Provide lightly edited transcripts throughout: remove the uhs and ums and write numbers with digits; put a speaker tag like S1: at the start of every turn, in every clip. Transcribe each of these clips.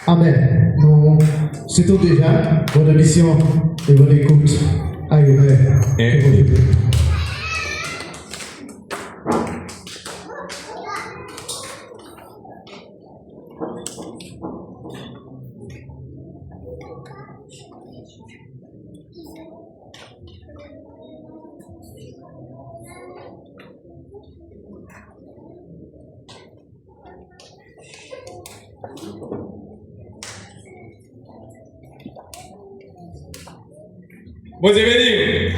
S1: Amen. Nous, c'est tout déjà. Bonne émission et bonne écoute. Aïe, aïe.
S2: Bon Dieu béni.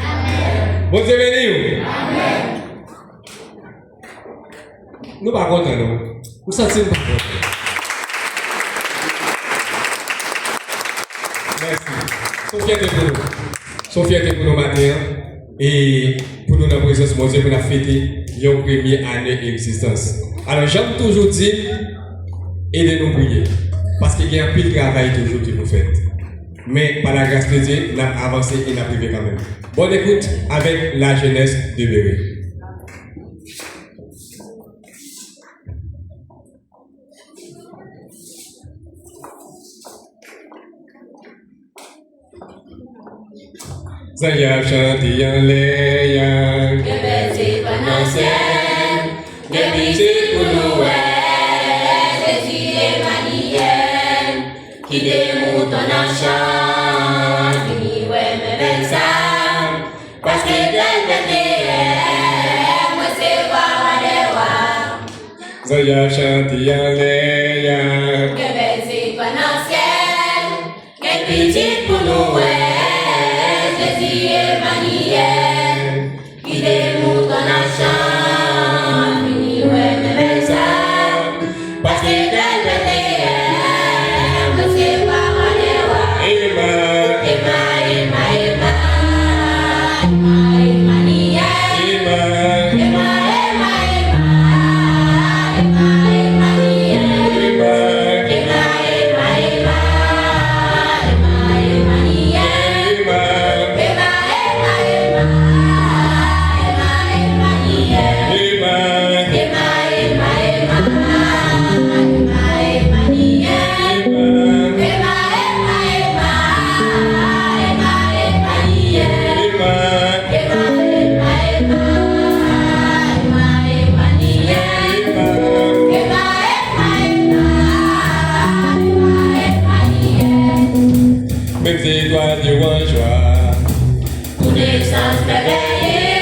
S2: Bon Dieu béni. Nous pas contents nous. Nous sentons pas contents. Merci. Son fierté pour nous. Son fierté pour nous matin et pour nous dans la présence de mon Dieu pour nous fêter notre première année d'existence. Alors j'aime toujours dire aidez-nous prier parce qu'il y a un pile de travail toujours que vous faites. Mais par la grâce de Dieu, on a avancé et on a privé quand même. Bonne écoute avec la jeunesse de Berre. Zaya chanti en l'air,
S3: que baiser pendant ciel, que musique pour nous, sezi et manière, qui démonte ton achat, qui ouais me belle ça, parce que tel moi c'est voir les rois.
S2: Zaya chanti en l'air,
S3: Que baiser pendant ciel, que musique pour nous, sezi et manière, qui démonte ton achat, qui ouais me belle ça, parce que tel moi c'est voir les rois. Ema,
S2: Même si toi Dieu en joie.
S3: Pour naissance merveilleuse.